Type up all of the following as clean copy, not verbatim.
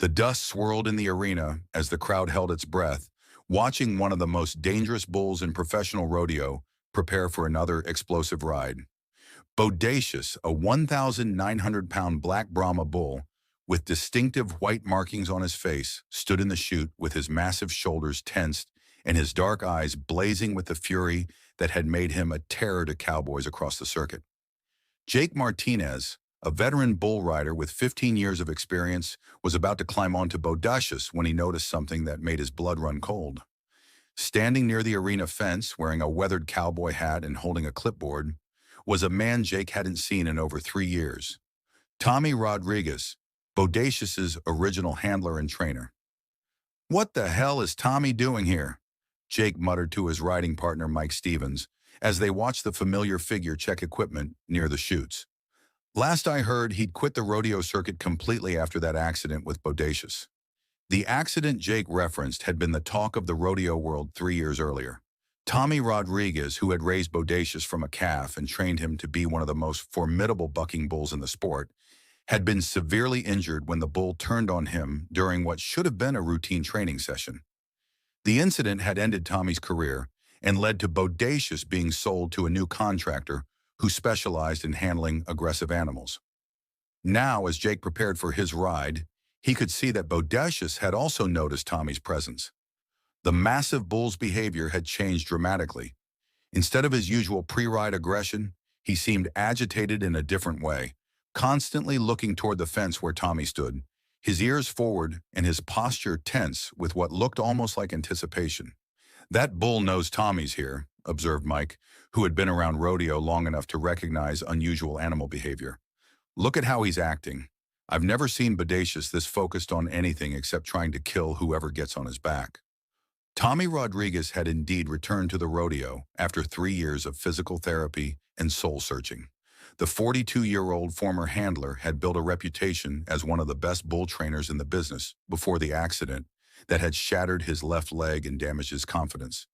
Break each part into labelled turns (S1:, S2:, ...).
S1: The dust swirled in the arena as the crowd held its breath, watching one of the most dangerous bulls in professional rodeo prepare for another explosive ride. Bodacious, a 1,900-pound black Brahma bull with distinctive white markings on his face, stood in the chute with his massive shoulders tensed and his dark eyes blazing with the fury that had made him a terror to cowboys across the circuit. Jake Martinez, a veteran bull rider with 15 years of experience, was about to climb onto Bodacious when he noticed something that made his blood run cold. Standing near the arena fence, wearing a weathered cowboy hat and holding a clipboard, was a man Jake hadn't seen in over 3 years. Tommy Rodriguez, Bodacious's original handler and trainer. "What the hell is Tommy doing here?" Jake muttered to his riding partner Mike Stevens as they watched the familiar figure check equipment near the chutes. "Last I heard, he'd quit the rodeo circuit completely after that accident with Bodacious." The accident Jake referenced had been the talk of the rodeo world 3 years earlier. Tommy Rodriguez, who had raised Bodacious from a calf and trained him to be one of the most formidable bucking bulls in the sport, had been severely injured when the bull turned on him during what should have been a routine training session. The incident had ended Tommy's career and led to Bodacious being sold to a new contractor who specialized in handling aggressive animals. Now, as Jake prepared for his ride, he could see that Bodacious had also noticed Tommy's presence. The massive bull's behavior had changed dramatically. Instead of his usual pre-ride aggression, he seemed agitated in a different way, constantly looking toward the fence where Tommy stood, his ears forward and his posture tense with what looked almost like anticipation. "That bull knows Tommy's here," observed Mike, who had been around rodeo long enough to recognize unusual animal behavior. "Look at how he's acting. I've never seen Bodacious this focused on anything except trying to kill whoever gets on his back." Tommy Rodriguez had indeed returned to the rodeo after 3 years of physical therapy and soul-searching. The 42-year-old former handler had built a reputation as one of the best bull trainers in the business before the accident that had shattered his left leg and damaged his confidence.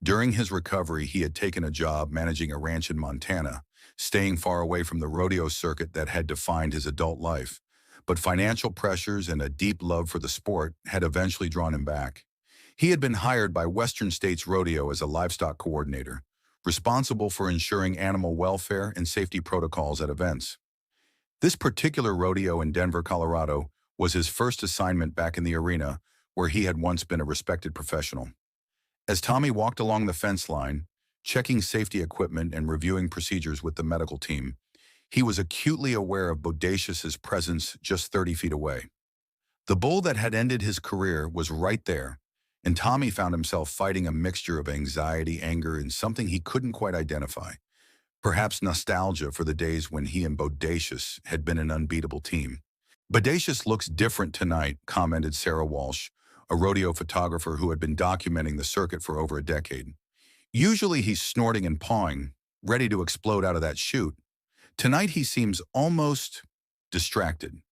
S1: During his recovery, he had taken a job managing a ranch in Montana, staying far away from the rodeo circuit that had defined his adult life. But financial pressures and a deep love for the sport had eventually drawn him back. He had been hired by Western States Rodeo as a livestock coordinator, responsible for ensuring animal welfare and safety protocols at events. This particular rodeo in Denver, Colorado, was his first assignment back in the arena, where he had once been a respected professional. As Tommy walked along the fence line, checking safety equipment and reviewing procedures with the medical team, he was acutely aware of Bodacious's presence just 30 feet away. The bull that had ended his career was right there, and Tommy found himself fighting a mixture of anxiety, anger, and something he couldn't quite identify. Perhaps nostalgia for the days when he and Bodacious had been an unbeatable team. "Bodacious looks different tonight," commented Sarah Walsh, a rodeo photographer who had been documenting the circuit for over a decade. "Usually he's snorting and pawing, ready to explode out of that chute. Tonight he seems almost distracted."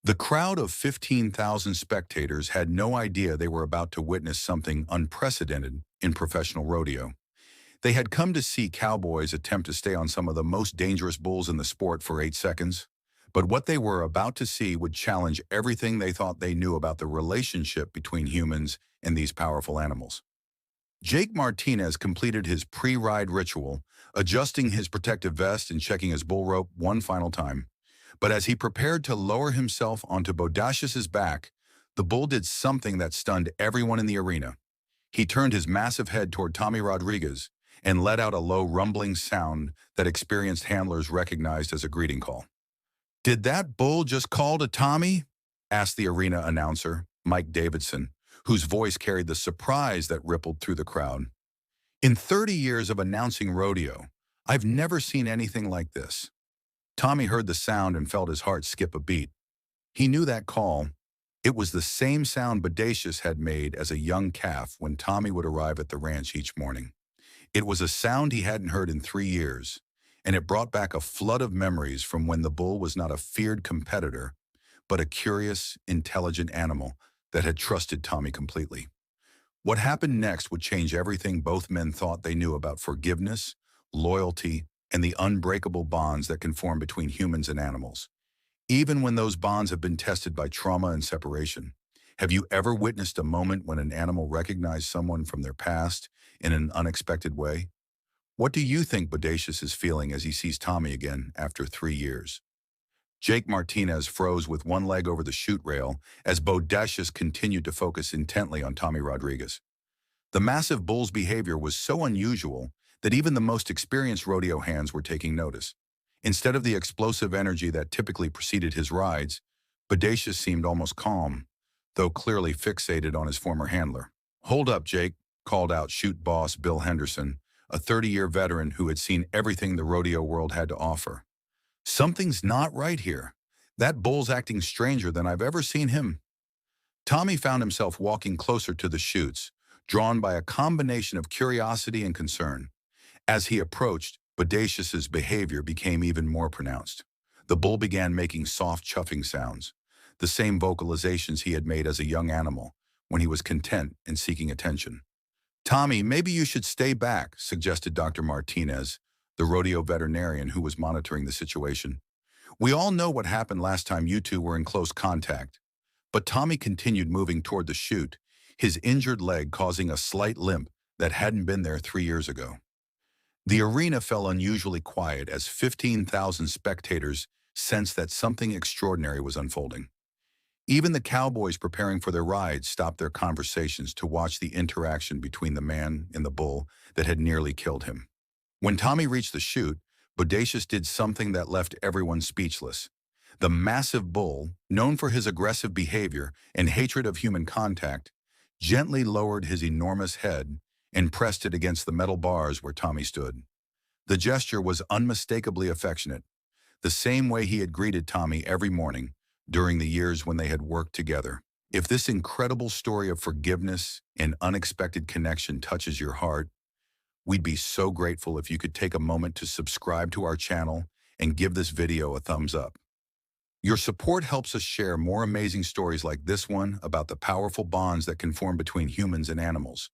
S1: The crowd of 15,000 spectators had no idea they were about to witness something unprecedented in professional rodeo. They had come to see cowboys attempt to stay on some of the most dangerous bulls in the sport for 8 seconds, but what they were about to see would challenge everything they thought they knew about the relationship between humans and these powerful animals. Jake Martinez completed his pre-ride ritual, adjusting his protective vest and checking his bull rope one final time. But as he prepared to lower himself onto Bodacious's back, the bull did something that stunned everyone in the arena. He turned his massive head toward Tommy Rodriguez and let out a low rumbling sound that experienced handlers recognized as a greeting call. "Did that bull just call to Tommy?" asked the arena announcer, Mike Davidson, whose voice carried the surprise that rippled through the crowd. "In 30 years of announcing rodeo, I've never seen anything like this." Tommy heard the sound and felt his heart skip a beat. He knew that call. It was the same sound Bodacious had made as a young calf when Tommy would arrive at the ranch each morning. It was a sound he hadn't heard in 3 years, and it brought back a flood of memories from when the bull was not a feared competitor, but a curious, intelligent animal that had trusted Tommy completely. What happened next would change everything both men thought they knew about forgiveness, loyalty, and the unbreakable bonds that can form between humans and animals. Even when those bonds have been tested by trauma and separation. Have you ever witnessed a moment when an animal recognized someone from their past in an unexpected way? What do you think Bodacious is feeling as he sees Tommy again after 3 years? Jake Martinez froze with one leg over the chute rail as Bodacious continued to focus intently on Tommy Rodriguez. The massive bull's behavior was so unusual that even the most experienced rodeo hands were taking notice. Instead of the explosive energy that typically preceded his rides, Bodacious seemed almost calm, though clearly fixated on his former handler. "Hold up, Jake," called out chute boss Bill Henderson, a 30-year veteran who had seen everything the rodeo world had to offer. "Something's not right here. That bull's acting stranger than I've ever seen him." Tommy found himself walking closer to the chutes, drawn by a combination of curiosity and concern. As he approached, Bodacious's behavior became even more pronounced. The bull began making soft chuffing sounds, the same vocalizations he had made as a young animal when he was content and seeking attention. "Tommy, maybe you should stay back," suggested Dr. Martinez, the rodeo veterinarian who was monitoring the situation. "We all know what happened last time you two were in close contact." But Tommy continued moving toward the chute, his injured leg causing a slight limp that hadn't been there 3 years ago. The arena fell unusually quiet as 15,000 spectators sensed that something extraordinary was unfolding. Even the cowboys preparing for their rides stopped their conversations to watch the interaction between the man and the bull that had nearly killed him. When Tommy reached the chute, Bodacious did something that left everyone speechless. The massive bull, known for his aggressive behavior and hatred of human contact, gently lowered his enormous head and pressed it against the metal bars where Tommy stood. The gesture was unmistakably affectionate, the same way he had greeted Tommy every morning during the years when they had worked together. If this incredible story of forgiveness and unexpected connection touches your heart, we'd be so grateful if you could take a moment to subscribe to our channel and give this video a thumbs up. Your support helps us share more amazing stories like this one about the powerful bonds that can form between humans and animals,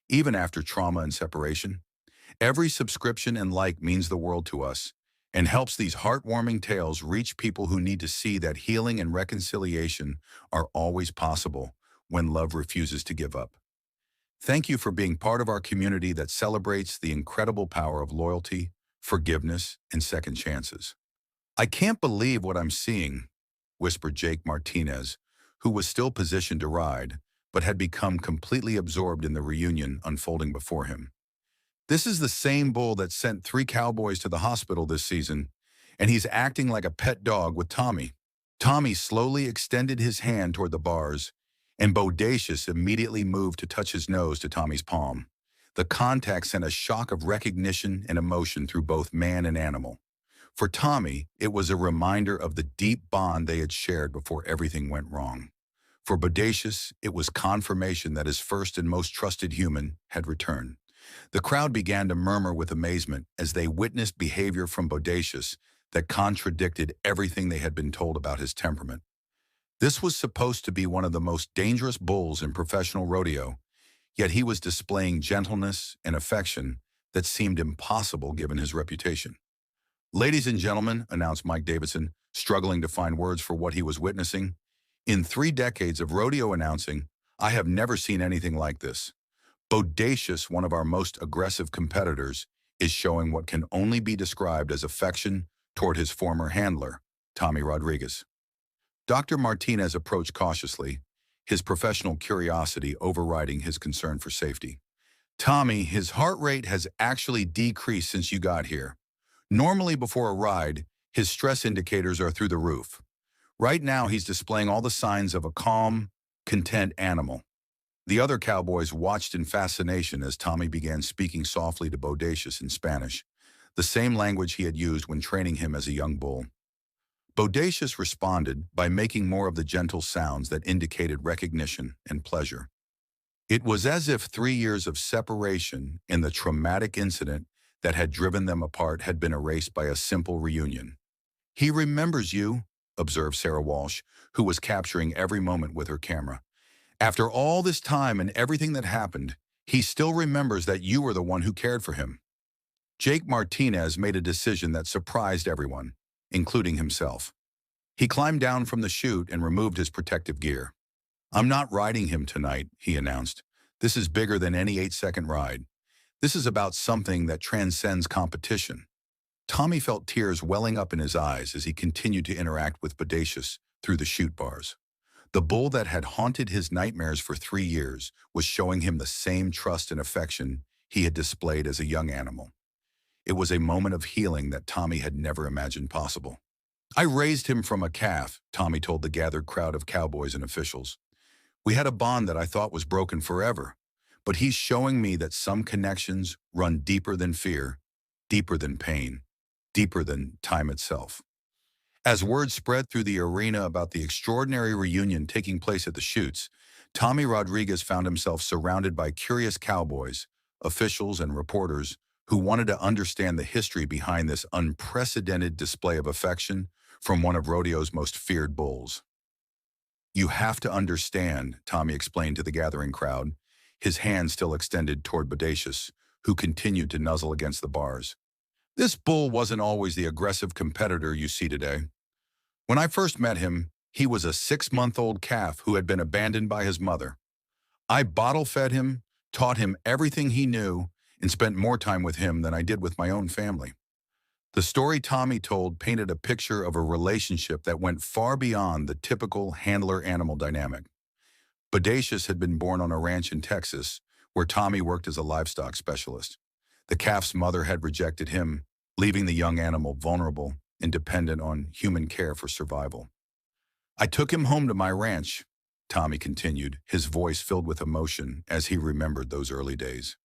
S1: even after trauma and separation. Every subscription and like means the world to us and helps these heartwarming tales reach people who need to see that healing and reconciliation are always possible when love refuses to give up. Thank you for being part of our community that celebrates the incredible power of loyalty, forgiveness, and second chances. "I can't believe what I'm seeing," whispered Jake Martinez, who was still positioned to ride, but had become completely absorbed in the reunion unfolding before him. "This is the same bull that sent 3 cowboys to the hospital this season, and he's acting like a pet dog with Tommy." Tommy slowly extended his hand toward the bars, and Bodacious immediately moved to touch his nose to Tommy's palm. The contact sent a shock of recognition and emotion through both man and animal. For Tommy, it was a reminder of the deep bond they had shared before everything went wrong. For Bodacious, it was confirmation that his first and most trusted human had returned. The crowd began to murmur with amazement as they witnessed behavior from Bodacious that contradicted everything they had been told about his temperament. This was supposed to be one of the most dangerous bulls in professional rodeo, yet he was displaying gentleness and affection that seemed impossible given his reputation. "Ladies and gentlemen," announced Mike Davidson, struggling to find words for what he was witnessing, "in 3 decades of rodeo announcing, I have never seen anything like this. Bodacious, one of our most aggressive competitors, is showing what can only be described as affection toward his former handler, Tommy Rodriguez." Dr. Martinez approached cautiously, his professional curiosity overriding his concern for safety. "Tommy, his heart rate has actually decreased since you got here. Normally before a ride, his stress indicators are through the roof. Right now he's displaying all the signs of a calm, content animal." The other cowboys watched in fascination as Tommy began speaking softly to Bodacious in Spanish, the same language he had used when training him as a young bull. Bodacious responded by making more of the gentle sounds that indicated recognition and pleasure. It was as if 3 years of separation and the traumatic incident that had driven them apart had been erased by a simple reunion. "He remembers you," observed Sarah Walsh, who was capturing every moment with her camera. "After all this time and everything that happened, he still remembers that you were the one who cared for him." Jake Martinez made a decision that surprised everyone, including himself. He climbed down from the chute and removed his protective gear. "I'm not riding him tonight," he announced. "This is bigger than any 8-second ride. This is about something that transcends competition." Tommy felt tears welling up in his eyes as he continued to interact with Bodacious through the chute bars. The bull that had haunted his nightmares for 3 years was showing him the same trust and affection he had displayed as a young animal. It was a moment of healing that Tommy had never imagined possible. "I raised him from a calf," Tommy told the gathered crowd of cowboys and officials. "We had a bond that I thought was broken forever, but he's showing me that some connections run deeper than fear, deeper than pain, deeper than time itself." As word spread through the arena about the extraordinary reunion taking place at the chutes, Tommy Rodriguez found himself surrounded by curious cowboys, officials, and reporters who wanted to understand the history behind this unprecedented display of affection from one of rodeo's most feared bulls. "You have to understand," Tommy explained to the gathering crowd, his hand still extended toward Bodacious, who continued to nuzzle against the bars. "This bull wasn't always the aggressive competitor you see today. When I first met him, he was a 6-month-old calf who had been abandoned by his mother. I bottle-fed him, taught him everything he knew, and spent more time with him than I did with my own family." The story Tommy told painted a picture of a relationship that went far beyond the typical handler-animal dynamic. Bodacious had been born on a ranch in Texas, where Tommy worked as a livestock specialist. The calf's mother had rejected him, leaving the young animal vulnerable and dependent on human care for survival. "I took him home to my ranch," Tommy continued, his voice filled with emotion as he remembered those early days.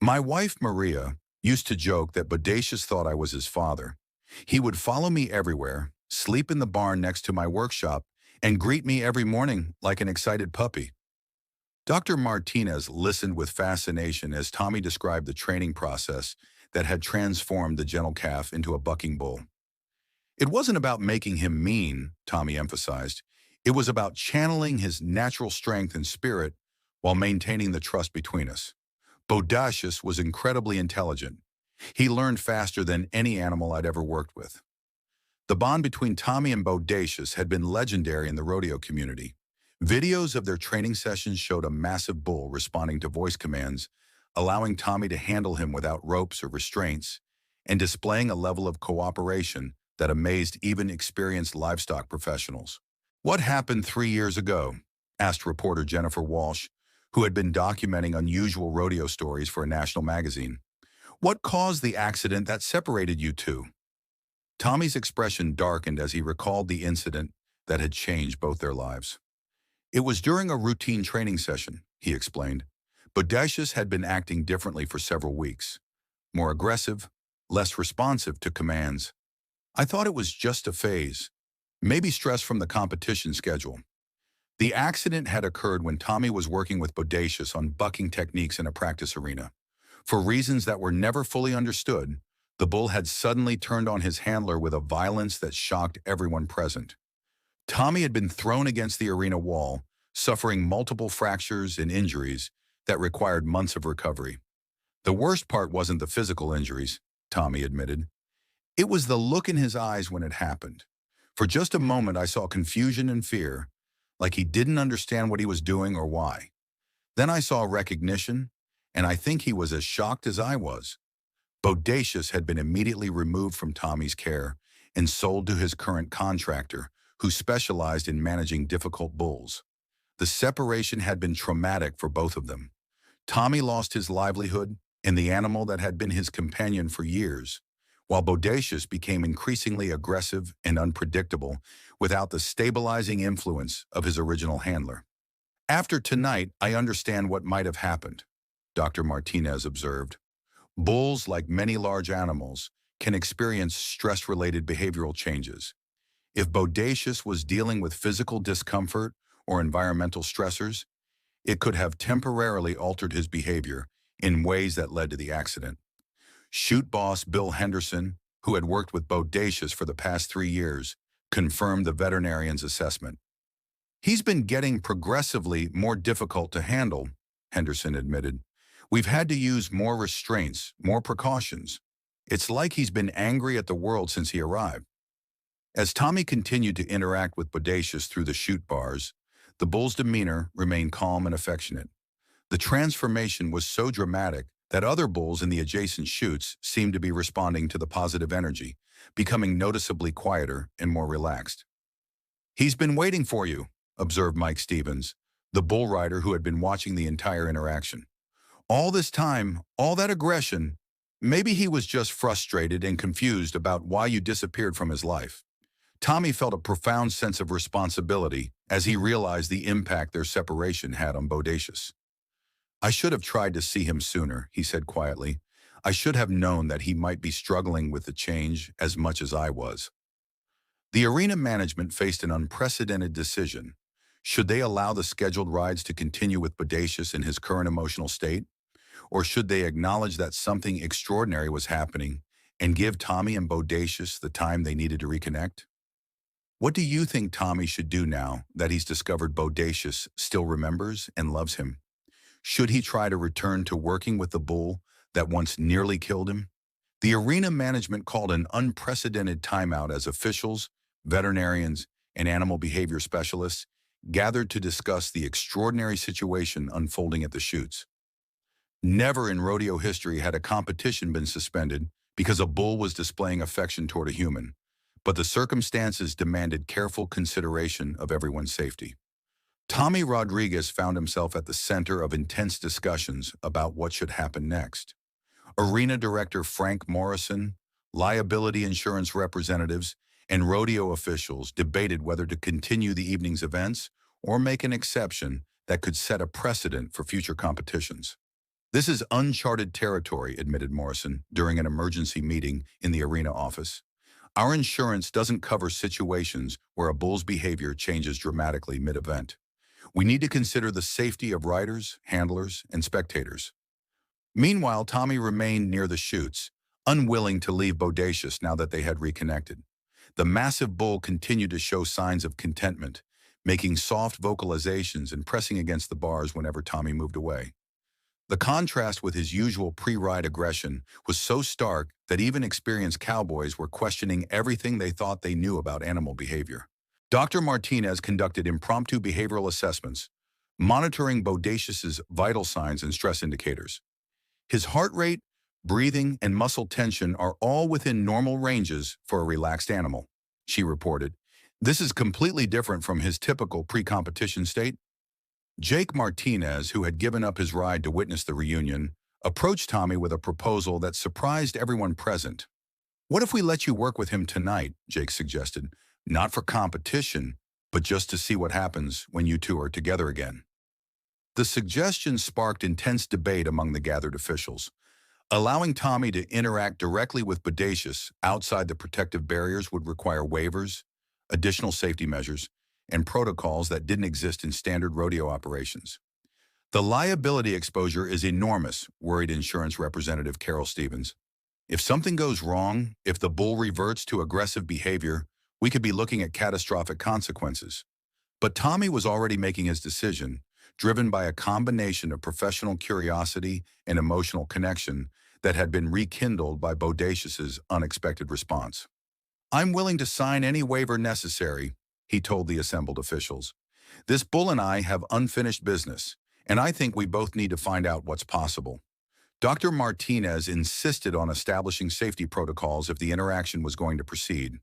S1: "My wife, Maria, used to joke that Bodacious thought I was his father. He would follow me everywhere, sleep in the barn next to my workshop, and greet me every morning like an excited puppy." Dr. Martinez listened with fascination as Tommy described the training process that had transformed the gentle calf into a bucking bull. "It wasn't about making him mean," Tommy emphasized. "It was about channeling his natural strength and spirit while maintaining the trust between us." Bodacious was incredibly intelligent. He learned faster than any animal I'd ever worked with. The bond between Tommy and Bodacious had been legendary in the rodeo community. Videos of their training sessions showed a massive bull responding to voice commands, allowing Tommy to handle him without ropes or restraints, and displaying a level of cooperation that amazed even experienced livestock professionals. "What happened 3 years ago?" asked reporter Jennifer Walsh, who had been documenting unusual rodeo stories for a national magazine. "What caused the accident that separated you two?" Tommy's expression darkened as he recalled the incident that had changed both their lives. "It was during a routine training session," he explained. "Bodacious had been acting differently for several weeks. More aggressive, less responsive to commands. I thought it was just a phase, maybe stress from the competition schedule." The accident had occurred when Tommy was working with Bodacious on bucking techniques in a practice arena. For reasons that were never fully understood, the bull had suddenly turned on his handler with a violence that shocked everyone present. Tommy had been thrown against the arena wall, suffering multiple fractures and injuries that required months of recovery. "The worst part wasn't the physical injuries," Tommy admitted. "It was the look in his eyes when it happened. For just a moment I saw confusion and fear, like he didn't understand what he was doing or why. Then I saw recognition, and I think he was as shocked as I was." Bodacious had been immediately removed from Tommy's care and sold to his current contractor, who specialized in managing difficult bulls. The separation had been traumatic for both of them. Tommy lost his livelihood and the animal that had been his companion for years, while Bodacious became increasingly aggressive and unpredictable without the stabilizing influence of his original handler. "After tonight, I understand what might have happened," Dr. Martinez observed. "Bulls, like many large animals, can experience stress-related behavioral changes. If Bodacious was dealing with physical discomfort or environmental stressors, it could have temporarily altered his behavior in ways that led to the accident." Chute boss Bill Henderson, who had worked with Bodacious for the past 3 years, confirmed the veterinarian's assessment. "He's been getting progressively more difficult to handle," Henderson admitted. "We've had to use more restraints, more precautions. It's like he's been angry at the world since he arrived." As Tommy continued to interact with Bodacious through the chute bars, the bull's demeanor remained calm and affectionate. The transformation was so dramatic that other bulls in the adjacent chutes seemed to be responding to the positive energy, becoming noticeably quieter and more relaxed. "He's been waiting for you," observed Mike Stevens, the bull rider who had been watching the entire interaction. "All this time, all that aggression, maybe he was just frustrated and confused about why you disappeared from his life." Tommy felt a profound sense of responsibility as he realized the impact their separation had on Bodacious. "I should have tried to see him sooner," he said quietly. "I should have known that he might be struggling with the change as much as I was." The arena management faced an unprecedented decision. Should they allow the scheduled rides to continue with Bodacious in his current emotional state? Or should they acknowledge that something extraordinary was happening and give Tommy and Bodacious the time they needed to reconnect? What do you think Tommy should do now that he's discovered Bodacious still remembers and loves him? Should he try to return to working with the bull that once nearly killed him? The arena management called an unprecedented timeout as officials, veterinarians, and animal behavior specialists gathered to discuss the extraordinary situation unfolding at the chutes. Never in rodeo history had a competition been suspended because a bull was displaying affection toward a human, but the circumstances demanded careful consideration of everyone's safety. Tommy Rodriguez found himself at the center of intense discussions about what should happen next. Arena director Frank Morrison, liability insurance representatives, and rodeo officials debated whether to continue the evening's events or make an exception that could set a precedent for future competitions. "This is uncharted territory," admitted Morrison during an emergency meeting in the arena office. "Our insurance doesn't cover situations where a bull's behavior changes dramatically mid-event. We need to consider the safety of riders, handlers, and spectators." Meanwhile, Tommy remained near the chutes, unwilling to leave Bodacious now that they had reconnected. The massive bull continued to show signs of contentment, making soft vocalizations and pressing against the bars whenever Tommy moved away. The contrast with his usual pre-ride aggression was so stark that even experienced cowboys were questioning everything they thought they knew about animal behavior. Dr. Martinez conducted impromptu behavioral assessments, monitoring Bodacious's vital signs and stress indicators. "His heart rate, breathing, and muscle tension are all within normal ranges for a relaxed animal," she reported. "This is completely different from his typical pre-competition state." Jake Martinez, who had given up his ride to witness the reunion, approached Tommy with a proposal that surprised everyone present. "What if we let you work with him tonight?" Jake suggested. "Not for competition, but just to see what happens when you two are together again." The suggestion sparked intense debate among the gathered officials. Allowing Tommy to interact directly with Bodacious outside the protective barriers would require waivers, additional safety measures, and protocols that didn't exist in standard rodeo operations. "The liability exposure is enormous," worried insurance representative Carol Stevens. "If something goes wrong, if the bull reverts to aggressive behavior, we could be looking at catastrophic consequences." But Tommy was already making his decision, driven by a combination of professional curiosity and emotional connection that had been rekindled by Bodacious's unexpected response. "I'm willing to sign any waiver necessary," he told the assembled officials. "This bull and I have unfinished business, and I think we both need to find out what's possible." Dr. Martinez insisted on establishing safety protocols if the interaction was going to proceed.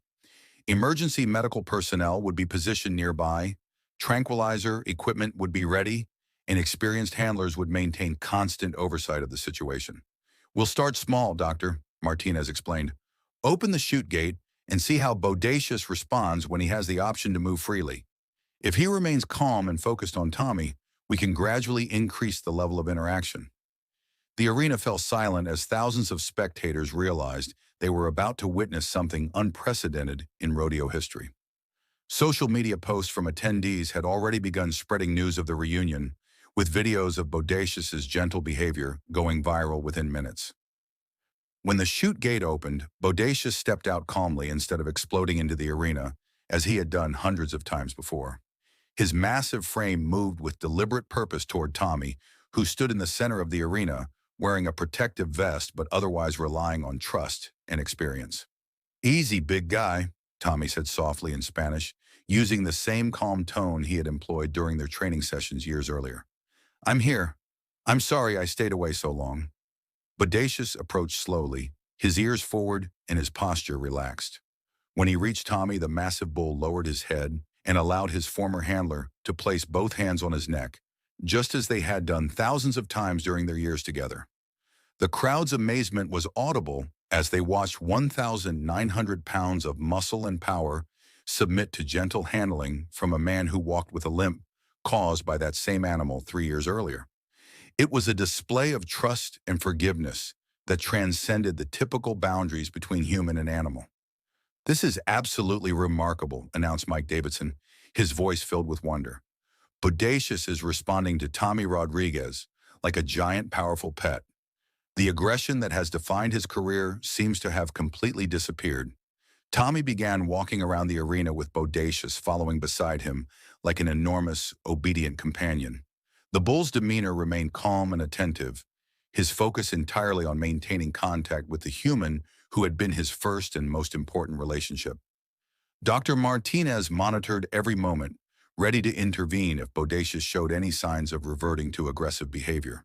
S1: Emergency medical personnel would be positioned nearby, tranquilizer equipment would be ready, and experienced handlers would maintain constant oversight of the situation. "We'll start small, Doctor," Martinez explained. "Open the chute gate and see how Bodacious responds when he has the option to move freely. If he remains calm and focused on Tommy, we can gradually increase the level of interaction." The arena fell silent as thousands of spectators realized they were about to witness something unprecedented in rodeo history. Social media posts from attendees had already begun spreading news of the reunion, with videos of Bodacious's gentle behavior going viral within minutes. When the chute gate opened, Bodacious stepped out calmly instead of exploding into the arena, as he had done hundreds of times before. His massive frame moved with deliberate purpose toward Tommy, who stood in the center of the arena, wearing a protective vest but otherwise relying on trust and experience. "Easy, big guy," Tommy said softly in Spanish, using the same calm tone he had employed during their training sessions years earlier. I'm here. I'm sorry I stayed away so long. Bodacious approached slowly, his ears forward and his posture relaxed. When he reached Tommy, the massive bull lowered his head and allowed his former handler to place both hands on his neck, just as they had done thousands of times during their years together. The crowd's amazement was audible as they watched 1,900 pounds of muscle and power submit to gentle handling from a man who walked with a limp caused by that same animal 3 years earlier. It was a display of trust and forgiveness that transcended the typical boundaries between human and animal. This is absolutely remarkable, announced Mike Davidson, his voice filled with wonder. Bodacious is responding to Tommy Rodriguez like a giant, powerful pet. The aggression that has defined his career seems to have completely disappeared. Tommy began walking around the arena with Bodacious following beside him like an enormous, obedient companion. The bull's demeanor remained calm and attentive, his focus entirely on maintaining contact with the human who had been his first and most important relationship. Dr. Martinez monitored every moment, ready to intervene if Bodacious showed any signs of reverting to aggressive behavior.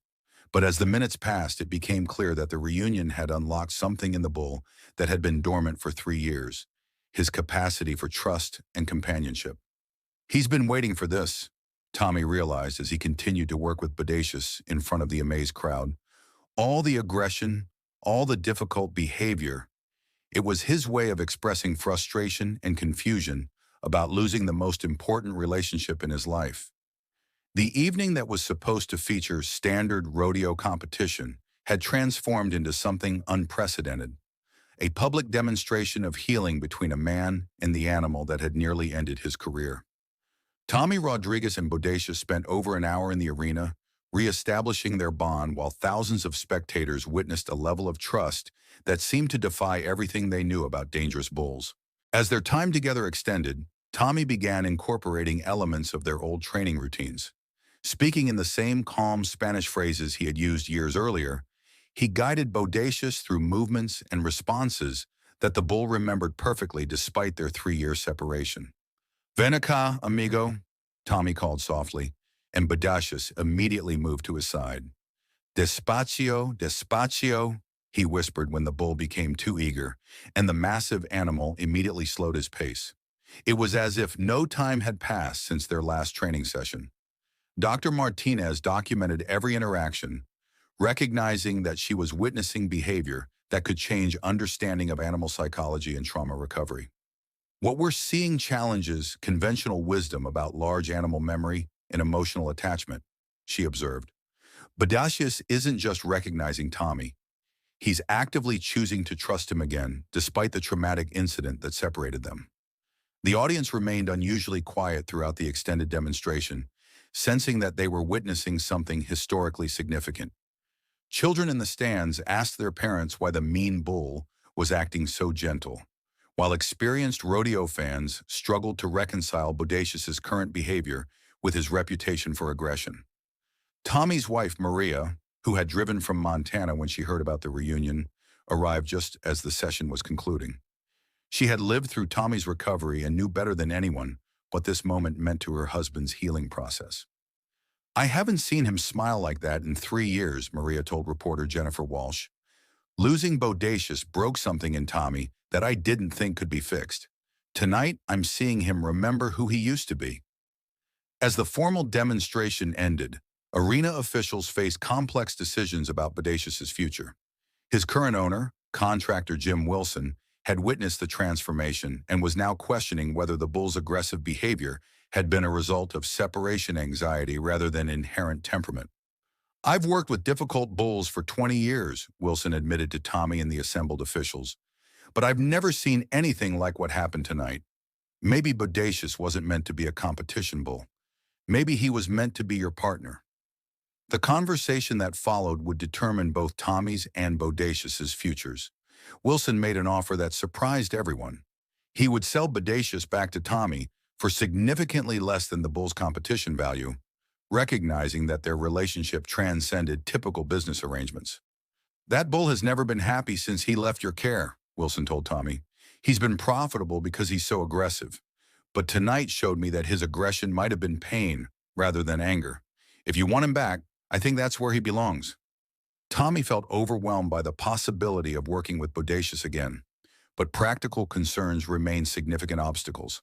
S1: But as the minutes passed, it became clear that the reunion had unlocked something in the bull that had been dormant for 3 years, his capacity for trust and companionship. He's been waiting for this, Tommy realized as he continued to work with Bodacious in front of the amazed crowd. All the aggression, all the difficult behavior, it was his way of expressing frustration and confusion about losing the most important relationship in his life. The evening that was supposed to feature standard rodeo competition had transformed into something unprecedented, a public demonstration of healing between a man and the animal that had nearly ended his career. Tommy Rodriguez and Bodacious spent over an hour in the arena, reestablishing their bond while thousands of spectators witnessed a level of trust that seemed to defy everything they knew about dangerous bulls. As their time together extended, Tommy began incorporating elements of their old training routines. Speaking in the same calm Spanish phrases he had used years earlier, he guided Bodacious through movements and responses that the bull remembered perfectly despite their 3-year separation. "Ven acá, amigo," Tommy called softly, and Bodacious immediately moved to his side. "Despacio, despacio," he whispered when the bull became too eager, and the massive animal immediately slowed his pace. It was as if no time had passed since their last training session. Dr. Martinez documented every interaction, recognizing that she was witnessing behavior that could change understanding of animal psychology and trauma recovery. What we're seeing challenges conventional wisdom about large animal memory and emotional attachment, she observed. Bodacious isn't just recognizing Tommy. He's actively choosing to trust him again, despite the traumatic incident that separated them. The audience remained unusually quiet throughout the extended demonstration, sensing that they were witnessing something historically significant. Children in the stands asked their parents why the mean bull was acting so gentle, while experienced rodeo fans struggled to reconcile Bodacious's current behavior with his reputation for aggression. Tommy's wife, Maria, who had driven from Montana when she heard about the reunion, arrived just as the session was concluding. She had lived through Tommy's recovery and knew better than anyone what this moment meant to her husband's healing process. "I haven't seen him smile like that in 3 years," Maria told reporter Jennifer Walsh. "Losing Bodacious broke something in Tommy that I didn't think could be fixed. Tonight, I'm seeing him remember who he used to be." As the formal demonstration ended, arena officials faced complex decisions about Bodacious's future. His current owner, contractor Jim Wilson, had witnessed the transformation and was now questioning whether the bull's aggressive behavior had been a result of separation anxiety rather than inherent temperament. "I've worked with difficult bulls for 20 years, Wilson admitted to Tommy and the assembled officials, "but I've never seen anything like what happened tonight. Maybe Bodacious wasn't meant to be a competition bull. Maybe he was meant to be your partner." The conversation that followed would determine both Tommy's and Bodacious's futures. Wilson made an offer that surprised everyone. He would sell Bodacious back to Tommy for significantly less than the bull's competition value, recognizing that their relationship transcended typical business arrangements. "That bull has never been happy since he left your care," Wilson told Tommy. He's been profitable because he's so aggressive. But tonight showed me that his aggression might have been pain rather than anger. If you want him back, I think that's where he belongs. Tommy felt overwhelmed by the possibility of working with Bodacious again, but practical concerns remained significant obstacles.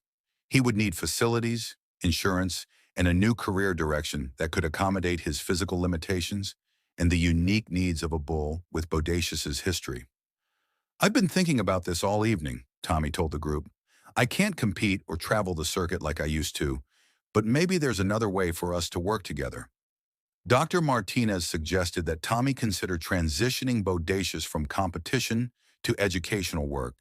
S1: He would need facilities, insurance, and a new career direction that could accommodate his physical limitations and the unique needs of a bull with Bodacious's history. I've been thinking about this all evening, Tommy told the group. I can't compete or travel the circuit like I used to, but maybe there's another way for us to work together. Dr. Martinez suggested that Tommy consider transitioning Bodacious from competition to educational work,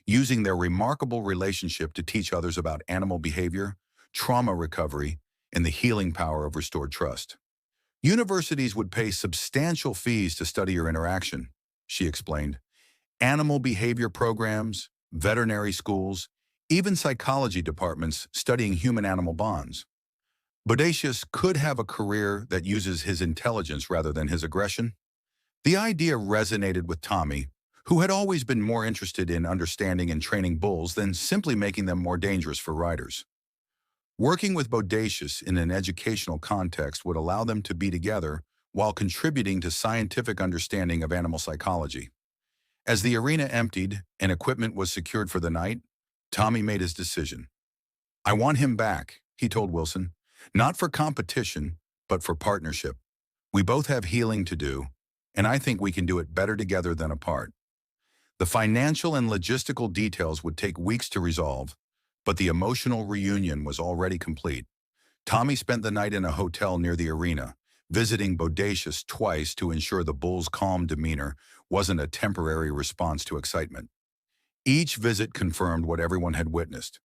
S1: using their remarkable relationship to teach others about animal behavior, trauma recovery, and the healing power of restored trust. Universities would pay substantial fees to study your interaction, she explained. Animal behavior programs, veterinary schools, even psychology departments studying human-animal bonds. Bodacious could have a career that uses his intelligence rather than his aggression. The idea resonated with Tommy, who had always been more interested in understanding and training bulls than simply making them more dangerous for riders. Working with Bodacious in an educational context would allow them to be together while contributing to scientific understanding of animal psychology. As the arena emptied and equipment was secured for the night, Tommy made his decision. I want him back, he told Wilson, not for competition, but for partnership. We both have healing to do, and I think we can do it better together than apart. The financial and logistical details would take weeks to resolve, but the emotional reunion was already complete. Tommy spent the night in a hotel near the arena, visiting Bodacious twice to ensure the bull's calm demeanor wasn't a temporary response to excitement. Each visit confirmed what everyone had witnessed.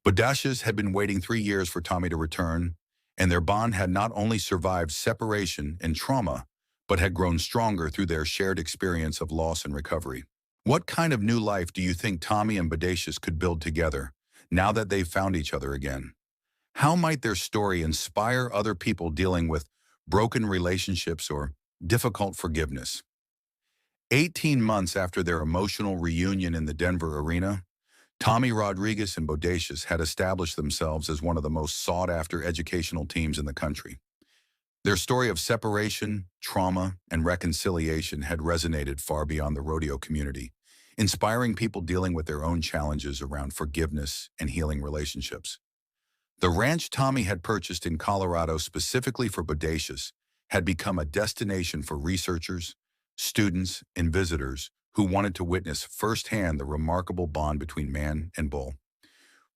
S1: Bodacious had been waiting 3 years for Tommy to return, and their bond had not only survived separation and trauma, but had grown stronger through their shared experience of loss and recovery. What kind of new life do you think Tommy and Bodacious could build together, now that they've found each other again? How might their story inspire other people dealing with broken relationships or difficult forgiveness? 18 months after their emotional reunion in the Denver arena, Tommy Rodriguez and Bodacious had established themselves as one of the most sought-after educational teams in the country. Their story of separation, trauma, and reconciliation had resonated far beyond the rodeo community, inspiring people dealing with their own challenges around forgiveness and healing relationships. The ranch Tommy had purchased in Colorado specifically for Bodacious had become a destination for researchers, students, and visitors who wanted to witness firsthand the remarkable bond between man and bull.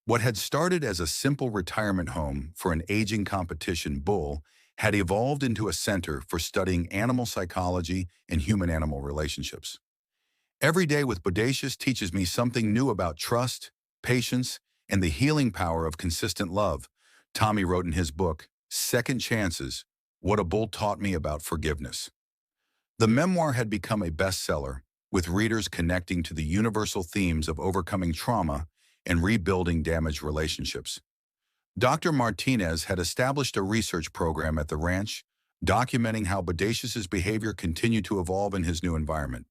S1: What had started as a simple retirement home for an aging competition bull had evolved into a center for studying animal psychology and human-animal relationships. Every day with Bodacious teaches me something new about trust, patience, and the healing power of consistent love, Tommy wrote in his book, Second Chances, What a Bull Taught Me About Forgiveness. The memoir had become a bestseller, with readers connecting to the universal themes of overcoming trauma and rebuilding damaged relationships. Dr. Martinez had established a research program at the ranch, documenting how Bodacious's behavior continued to evolve in his new environment.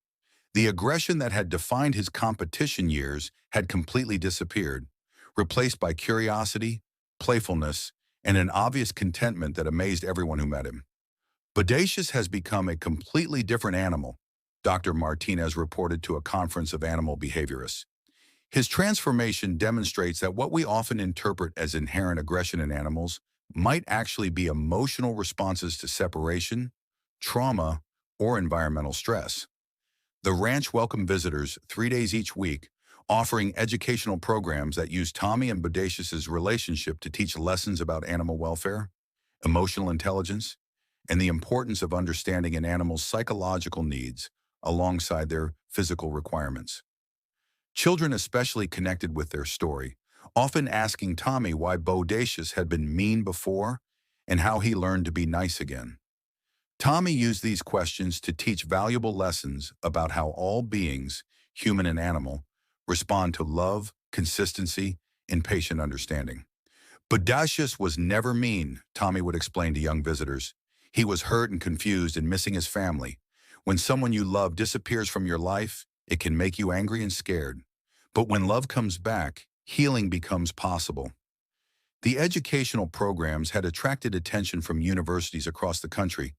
S1: The aggression that had defined his competition years had completely disappeared, replaced by curiosity, playfulness, and an obvious contentment that amazed everyone who met him. Bodacious has become a completely different animal, Dr. Martinez reported to a conference of animal behaviorists. His transformation demonstrates that what we often interpret as inherent aggression in animals might actually be emotional responses to separation, trauma, or environmental stress. The ranch welcomed visitors 3 days each week, offering educational programs that use Tommy and Bodacious's relationship to teach lessons about animal welfare, emotional intelligence, and the importance of understanding an animal's psychological needs alongside their physical requirements. Children especially connected with their story, often asking Tommy why Bodacious had been mean before and how he learned to be nice again. Tommy used these questions to teach valuable lessons about how all beings, human and animal, respond to love, consistency, and patient understanding. Bodacious was never mean, Tommy would explain to young visitors. He was hurt and confused and missing his family. When someone you love disappears from your life, it can make you angry and scared. But when love comes back, healing becomes possible. The educational programs had attracted attention from universities across the country,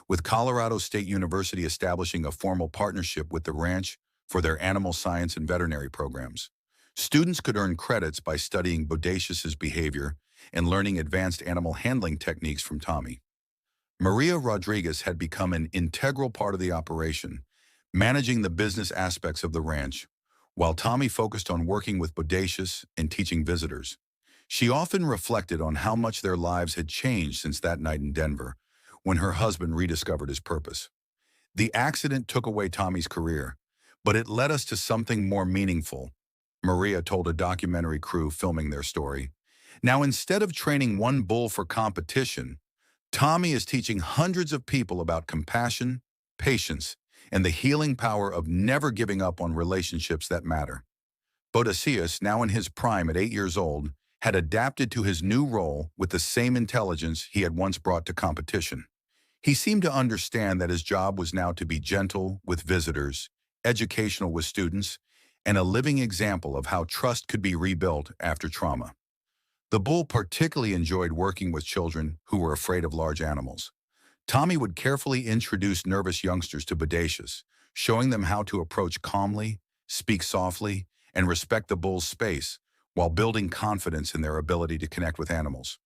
S1: with Colorado State University establishing a formal partnership with the ranch for their animal science and veterinary programs. Students could earn credits by studying Bodacious's behavior and learning advanced animal handling techniques from Tommy. Maria Rodriguez had become an integral part of the operation, managing the business aspects of the ranch, while Tommy focused on working with Bodacious and teaching visitors. She often reflected on how much their lives had changed since that night in Denver, when her husband rediscovered his purpose. The accident took away Tommy's career, but it led us to something more meaningful, Maria told a documentary crew filming their story. Now, instead of training one bull for competition, Tommy is teaching hundreds of people about compassion, patience, and the healing power of never giving up on relationships that matter. Bodacious, now in his prime at 8 years old, had adapted to his new role with the same intelligence he had once brought to competition. He seemed to understand that his job was now to be gentle with visitors, educational with students, and a living example of how trust could be rebuilt after trauma. The bull particularly enjoyed working with children who were afraid of large animals. Tommy would carefully introduce nervous youngsters to Bodacious, showing them how to approach calmly, speak softly, and respect the bull's space, while building confidence in their ability to connect with animals.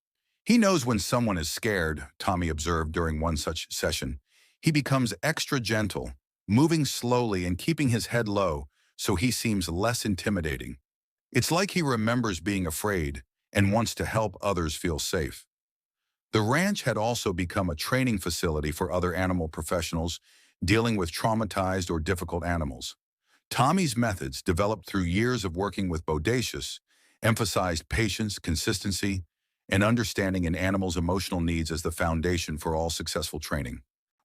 S1: He knows when someone is scared, Tommy observed during one such session. He becomes extra gentle, moving slowly and keeping his head low so he seems less intimidating. It's like he remembers being afraid and wants to help others feel safe. The ranch had also become a training facility for other animal professionals dealing with traumatized or difficult animals. Tommy's methods, developed through years of working with Bodacious, emphasized patience, consistency, and understanding an animal's emotional needs as the foundation for all successful training.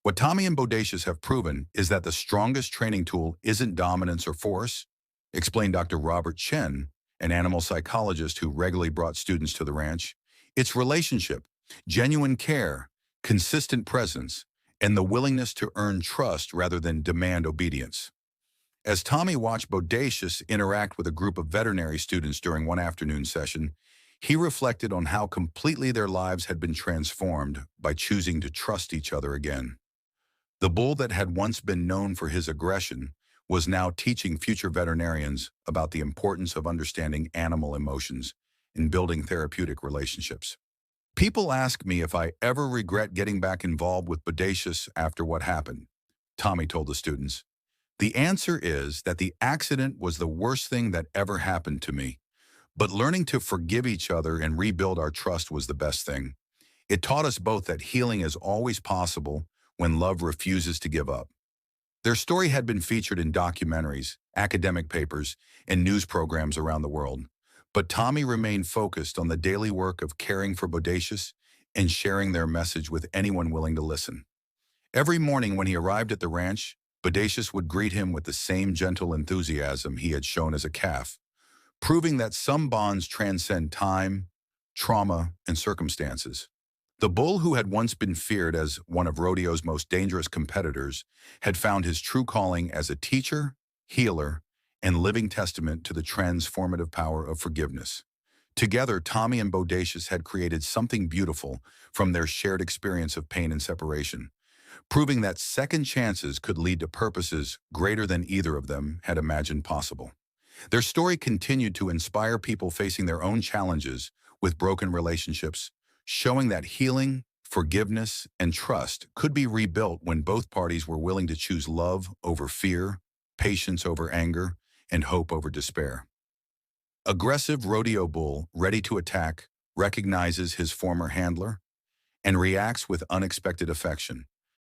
S1: What Tommy and Bodacious have proven is that the strongest training tool isn't dominance or force, explained Dr. Robert Chen, an animal psychologist who regularly brought students to the ranch. It's relationship, genuine care, consistent presence, and the willingness to earn trust rather than demand obedience. As Tommy watched Bodacious interact with a group of veterinary students during one afternoon session, he reflected on how completely their lives had been transformed by choosing to trust each other again. The bull that had once been known for his aggression was now teaching future veterinarians about the importance of understanding animal emotions and building therapeutic relationships. People ask me if I ever regret getting back involved with Bodacious after what happened, Tommy told the students. The answer is that the accident was the worst thing that ever happened to me, but learning to forgive each other and rebuild our trust was the best thing. It taught us both that healing is always possible when love refuses to give up. Their story had been featured in documentaries, academic papers, and news programs around the world, but Tommy remained focused on the daily work of caring for Bodacious and sharing their message with anyone willing to listen. Every morning when he arrived at the ranch, Bodacious would greet him with the same gentle enthusiasm he had shown as a calf, proving that some bonds transcend time, trauma, and circumstances. The bull, who had once been feared as one of Rodeo's most dangerous competitors, had found his true calling as a teacher, healer, and living testament to the transformative power of forgiveness. Together, Tommy and Bodacious had created something beautiful from their shared experience of pain and separation, proving that second chances could lead to purposes greater than either of them had imagined possible. Their story continued to inspire people facing their own challenges with broken relationships, showing that healing, forgiveness, and trust could be rebuilt when both parties were willing to choose love over fear, patience over anger, and hope over despair. Aggressive rodeo bull, ready to attack, recognizes his former handler and reacts with unexpected affection.